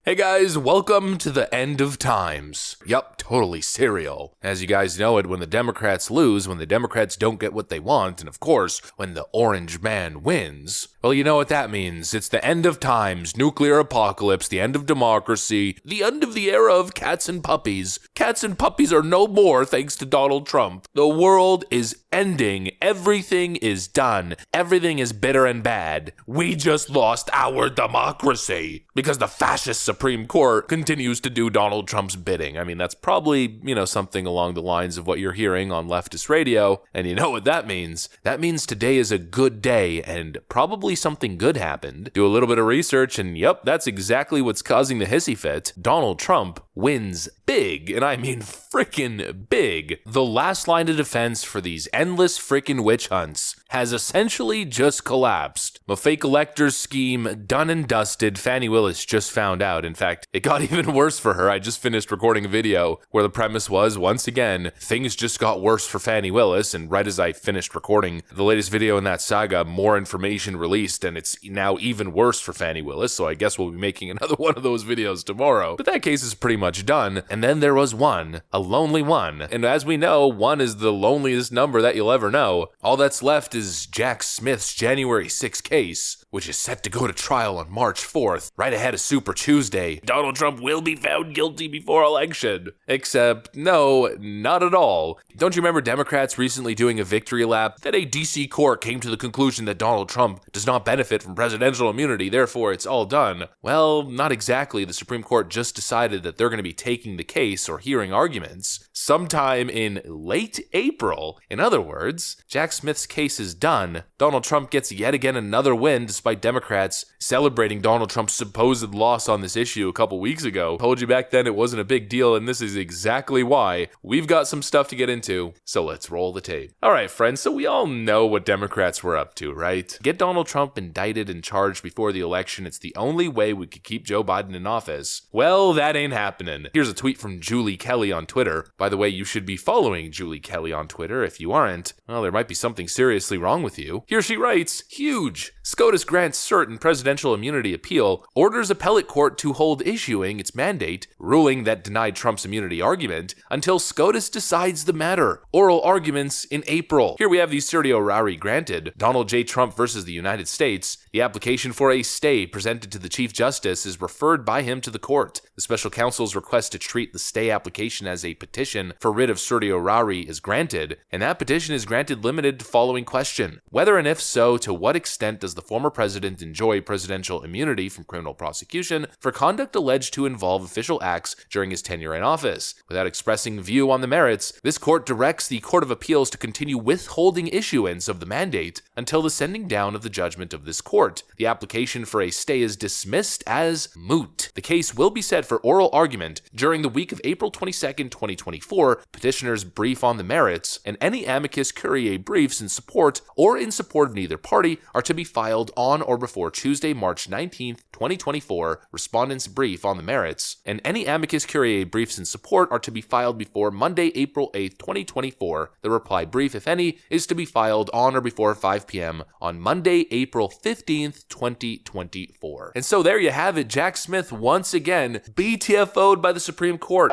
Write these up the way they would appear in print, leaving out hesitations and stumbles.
Hey guys, welcome to the end of times. Yup, totally cereal. As you guys know it, when the Democrats lose, when the Democrats don't get what they want, and of course, when the orange man wins, well, you know what that means. It's the end of times, nuclear apocalypse, the end of democracy, the end of the era of cats and puppies. Cats and puppies are no more thanks to Donald Trump. The world is ending. Everything is done. Everything is bitter and bad. We just lost our democracy because the fascist Supreme Court continues to do Donald Trump's bidding. I mean, that's probably, something along the lines of what you're hearing on leftist radio. And you know what that means? That means today is a good day and probably something good happened. Do a little bit of research and yep, that's exactly what's causing the hissy fit. Donald Trump wins big, and I mean freaking big. The last line of defense for these endless freaking witch hunts has essentially just collapsed. A fake electors scheme done and dusted. Fani Willis just found out. In fact, it got even worse for her. I just finished recording a video where the premise was, once again, things just got worse for Fani Willis, and right as I finished recording the latest video in that saga, more information released, and it's now even worse for Fani Willis, so I guess we'll be making another one of those videos tomorrow. But that case is pretty much done, and then there was one, a lonely one, and as we know, one is the loneliest number that you'll ever know. All that's left is Jack Smith's January 6th case, which is set to go to trial on March 4th, right ahead of Super Tuesday. Donald Trump will be found guilty before election. Except, no, not at all. Don't you remember Democrats recently doing a victory lap that a DC court came to the conclusion that Donald Trump does not benefit from presidential immunity, therefore it's all done? Well, not exactly. The Supreme Court just decided that they're going to be taking the case or hearing arguments sometime in late April. In other words, Jack Smith's case is done. Donald Trump gets yet again another win despite Democrats celebrating Donald Trump's supposed loss on this issue a couple weeks ago. Told you back then it wasn't a big deal, and this is exactly why. We've got some stuff to get into, so let's roll the tape. All right, friends, so we all know what Democrats were up to, right? Get Donald Trump indicted and charged before the election. It's the only way we could keep Joe Biden in office. Well, that ain't happening. Here's a tweet from Julie Kelly on Twitter. By the way, you should be following Julie Kelly on Twitter. If you aren't, well, there might be something seriously wrong with you. Here she writes, huge. SCOTUS grants certain presidential immunity appeal, orders appellate court to hold issuing its mandate, ruling that denied Trump's immunity argument, until SCOTUS decides the matter. Oral arguments in April. Here we have the certiorari granted. Donald J. Trump versus the United States. The application for a stay presented to the Chief Justice is referred by him to the court. The special counsel's request to treat the stay application as a petition for writ of certiorari is granted, and that petition is granted limited to following question: whether and if so, to what extent does the former president enjoy presidential immunity from criminal prosecution for conduct alleged to involve official acts during his tenure in office? Without expressing view on the merits, this court directs the Court of Appeals to continue withholding issuance of the mandate until the sending down of the judgment of this court. The application for a stay is dismissed as moot. The case will be set for oral argument during the week of April 22nd, 2024. Petitioners brief on the merits, and any amicus curiae briefs in support or in support of neither party are to be filed on or before Tuesday, March 19th, 2024. Respondents brief on the merits, and any amicus curiae briefs in support are to be filed before Monday, April 8th, 2024. The reply brief, if any, is to be filed on or before 5 p.m. on Monday, April 15th, 2024. And so there you have it. Jack Smith once again BTFO'd by the Supreme Court.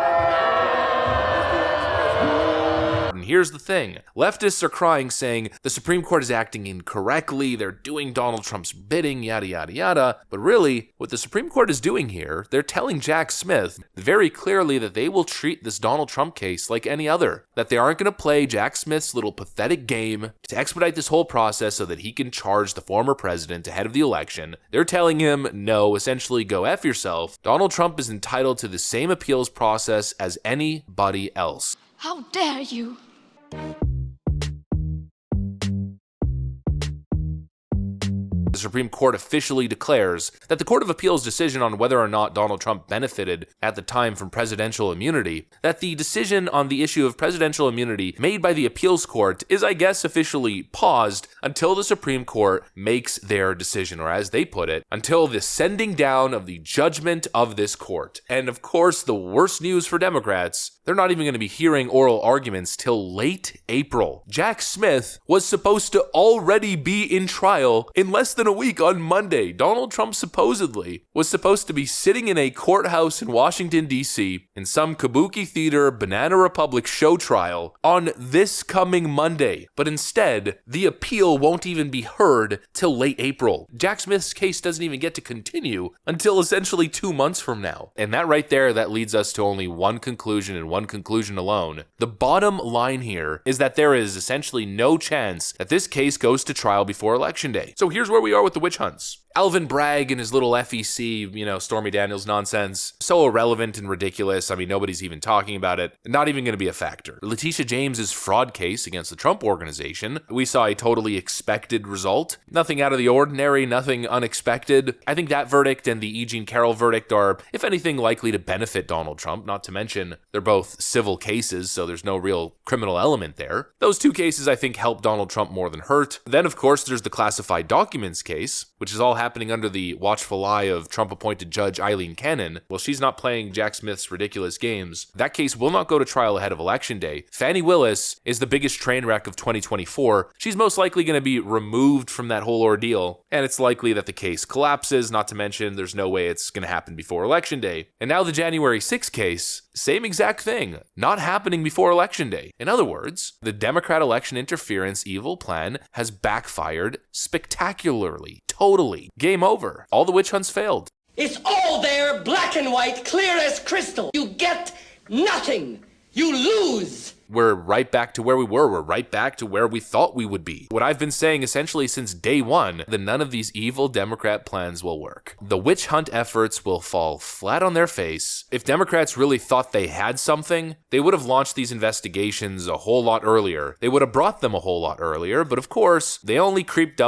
And here's the thing. Leftists are crying saying the Supreme Court is acting incorrectly, they're doing Donald Trump's bidding, yada yada yada. But really, what the Supreme Court is doing here, they're telling Jack Smith very clearly that they will treat this Donald Trump case like any other. That they aren't going to play Jack Smith's little pathetic game to expedite this whole process so that he can charge the former president ahead of the election. They're telling him, no, essentially go F yourself. Donald Trump is entitled to the same appeals process as anybody else. How dare you? The Supreme Court officially declares that the Court of Appeals' decision on whether or not Donald Trump benefited at the time from presidential immunity, that the decision on the issue of presidential immunity made by the appeals court is, I guess, officially paused until the Supreme Court makes their decision, or as they put it, until the sending down of the judgment of this court. And of course, the worst news for Democrats, They're not even going to be hearing oral arguments till late April. Jack Smith was supposed to already be in trial in less than a week on Monday. Donald Trump supposedly was supposed to be sitting in a courthouse in Washington, D.C. in some kabuki theater Banana Republic show trial on this coming Monday. But instead, the appeal won't even be heard till late April. Jack Smith's case doesn't even get to continue until essentially 2 months from now. And that right there, that leads us to only one conclusion and one conclusion alone. The bottom line here is that there is essentially no chance that this case goes to trial before Election Day. So here's where we are with the witch hunts. Alvin Bragg and his little FEC, Stormy Daniels nonsense, so irrelevant and ridiculous. I mean, nobody's even talking about it. Not even going to be a factor. Letitia James's fraud case against the Trump Organization, we saw a totally expected result. Nothing out of the ordinary, nothing unexpected. I think that verdict and the E. Jean Carroll verdict are, if anything, likely to benefit Donald Trump, not to mention they're both civil cases, so there's no real criminal element there. Those two cases, I think, help Donald Trump more than hurt. Then, of course, there's the classified documents case, which is all happening under the watchful eye of Trump-appointed Judge Eileen Cannon. Well, she's not playing Jack Smith's ridiculous games. That case will not go to trial ahead of Election Day. Fani Willis is the biggest train wreck of 2024. She's most likely going to be removed from that whole ordeal, and it's likely that the case collapses, not to mention there's no way it's going to happen before Election Day. And now the January 6th case, same exact thing, not happening before Election Day. In other words, the Democrat election interference evil plan has backfired spectacularly. Totally. Game over. All the witch hunts failed. It's all there, black and white, clear as crystal. You get nothing. You lose. We're right back to where we were. We're right back to where we thought we would be. What I've been saying essentially since day one, that none of these evil Democrat plans will work. The witch hunt efforts will fall flat on their face. If Democrats really thought they had something, they would have launched these investigations a whole lot earlier. They would have brought them a whole lot earlier, but of course, they only popped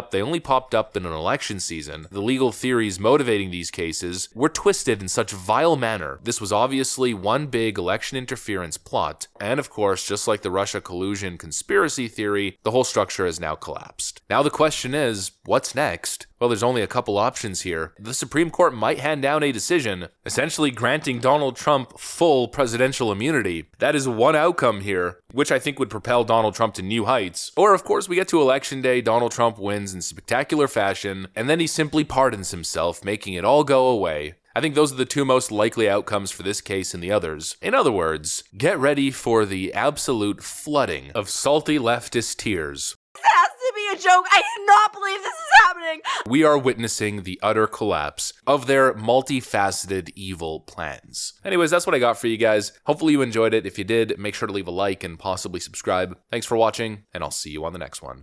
up in an election season. The legal theories motivating these cases were twisted in such vile manner. This was obviously one big election interference plot, and of course, just like the Russia collusion conspiracy theory, the whole structure has now collapsed. Now the question is, what's next? Well, there's only a couple options here. The Supreme Court might hand down a decision, essentially granting Donald Trump full presidential immunity. That is one outcome here, which I think would propel Donald Trump to new heights. Or, of course, we get to Election Day, Donald Trump wins in spectacular fashion, and then he simply pardons himself, making it all go away. I think those are the two most likely outcomes for this case and the others. In other words, get ready for the absolute flooding of salty leftist tears. This has to be a joke. I cannot believe this is happening. We are witnessing the utter collapse of their multifaceted evil plans. Anyways, that's what I got for you guys. Hopefully you enjoyed it. If you did, make sure to leave a like and possibly subscribe. Thanks for watching, and I'll see you on the next one.